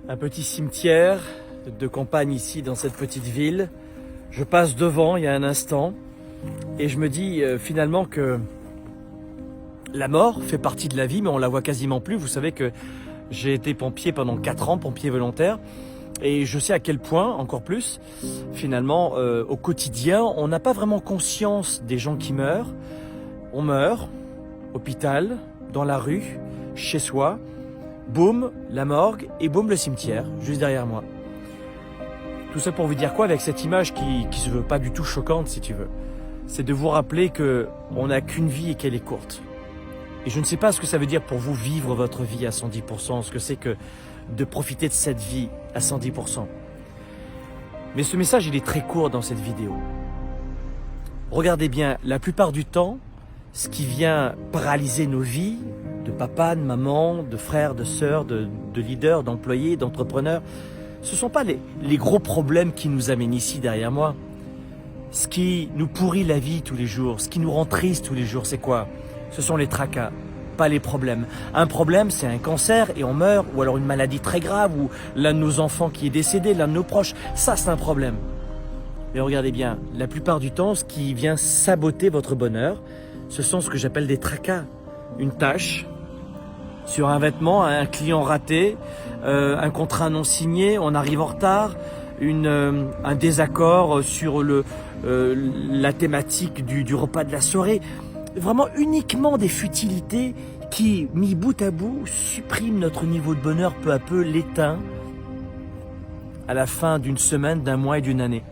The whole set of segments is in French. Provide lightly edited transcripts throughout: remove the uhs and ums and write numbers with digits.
Un petit cimetière de campagne ici dans cette petite ville. Je passe devant il y a un instant et je me dis finalement que la mort fait partie de la vie, mais on la voit quasiment plus. Vous savez que j'ai été pompier pendant 4 ans, pompier volontaire, et je sais à quel point, encore plus, finalement, au quotidien, on n'a pas vraiment conscience des gens qui meurent. On meurt, hôpital, dans la rue, chez soi, boum, la morgue, et boum, le cimetière, juste derrière moi. Tout ça pour vous dire quoi avec cette image qui se veut pas du tout choquante, si tu veux. C'est de vous rappeler qu'on n'a qu'une vie et qu'elle est courte. Et je ne sais pas ce que ça veut dire pour vous vivre votre vie à 110%, ce que c'est que de profiter de cette vie à 110%. Mais ce message, il est très court dans cette vidéo. Regardez bien, la plupart du temps, ce qui vient paralyser nos vies, de papa, de maman, de frères, de sœurs, de leaders, d'employés, d'entrepreneurs, ce ne sont pas les gros problèmes qui nous amènent ici derrière moi. Ce qui nous pourrit la vie tous les jours, ce qui nous rend tristes tous les jours, c'est quoi ? Ce sont les tracas, pas les problèmes. Un problème, c'est un cancer et on meurt, ou alors une maladie très grave, ou l'un de nos enfants qui est décédé, l'un de nos proches. Ça, c'est un problème. Mais regardez bien, la plupart du temps, ce qui vient saboter votre bonheur, ce sont ce que j'appelle des tracas. Une tâche sur un vêtement, un client raté, un contrat non signé, on arrive en retard, un désaccord sur la thématique du repas de la soirée. Vraiment uniquement des futilités qui, mis bout à bout, suppriment notre niveau de bonheur peu à peu, l'éteint à la fin d'une semaine, d'un mois et d'une année.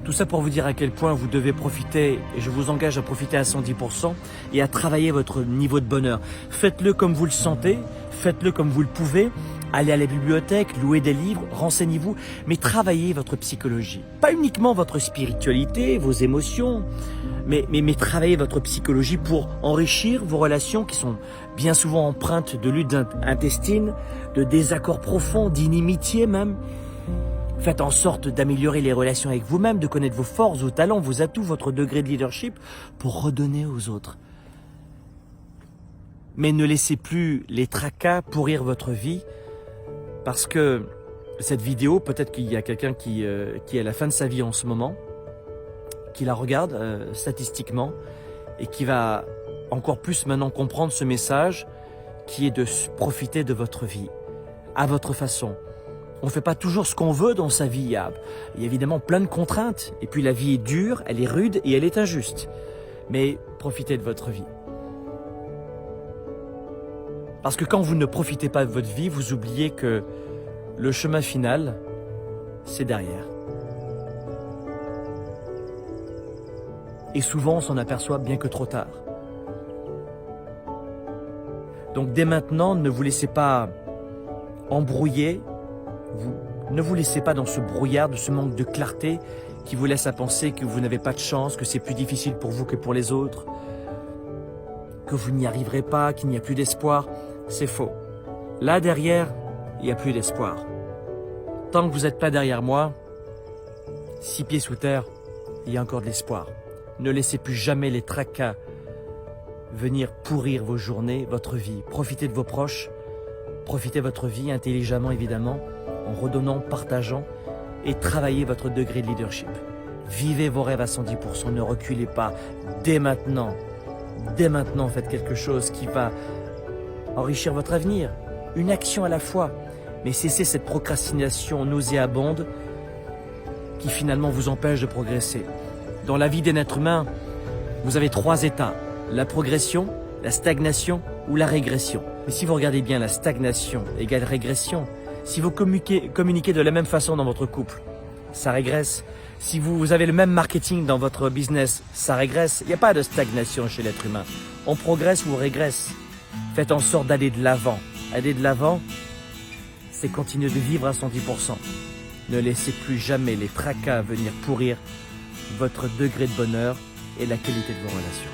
Tout ça pour vous dire à quel point vous devez profiter, et je vous engage à profiter à 110% et à travailler votre niveau de bonheur. Faites-le comme vous le sentez, faites-le comme vous le pouvez. Allez à la bibliothèque, louez des livres, renseignez-vous, mais travaillez votre psychologie. Pas uniquement votre spiritualité, vos émotions, mais travaillez votre psychologie pour enrichir vos relations qui sont bien souvent empreintes de luttes intestines, de désaccords profonds, d'inimitié même. Faites en sorte d'améliorer les relations avec vous-même, de connaître vos forces, vos talents, vos atouts, votre degré de leadership pour redonner aux autres. Mais ne laissez plus les tracas pourrir votre vie, parce que cette vidéo, peut-être qu'il y a quelqu'un qui est à la fin de sa vie en ce moment, qui la regarde statistiquement et qui va encore plus maintenant comprendre ce message qui est de profiter de votre vie à votre façon. On ne fait pas toujours ce qu'on veut dans sa vie. Il y a évidemment plein de contraintes. Et puis la vie est dure, elle est rude et elle est injuste. Mais profitez de votre vie. Parce que quand vous ne profitez pas de votre vie, vous oubliez que le chemin final, c'est derrière. Et souvent, on s'en aperçoit bien que trop tard. Donc dès maintenant, ne vous laissez pas embrouiller. Ne vous laissez pas dans ce brouillard, de ce manque de clarté qui vous laisse à penser que vous n'avez pas de chance, que c'est plus difficile pour vous que pour les autres, que vous n'y arriverez pas, qu'il n'y a plus d'espoir. C'est faux. Là derrière, il n'y a plus d'espoir. Tant que vous n'êtes pas derrière moi, 6 pieds sous terre, il y a encore de l'espoir. Ne laissez plus jamais les tracas venir pourrir vos journées, votre vie. Profitez de vos proches, profitez de votre vie intelligemment évidemment, en redonnant, partageant et travaillez votre degré de leadership. Vivez vos rêves à 110%, ne reculez pas. Dès maintenant, faites quelque chose qui va enrichir votre avenir. Une action à la fois, mais cessez cette procrastination nauséabonde qui finalement vous empêche de progresser. Dans la vie d'un être humain, vous avez 3 états, la progression, la stagnation ou la régression. Mais si vous regardez bien, la stagnation égale régression. Si vous communiquez de la même façon dans votre couple, ça régresse. Si vous avez le même marketing dans votre business, ça régresse. Il n'y a pas de stagnation chez l'être humain. On progresse ou on régresse. Faites en sorte d'aller de l'avant. Aller de l'avant, c'est continuer de vivre à 110%. Ne laissez plus jamais les tracas venir pourrir votre degré de bonheur et la qualité de vos relations.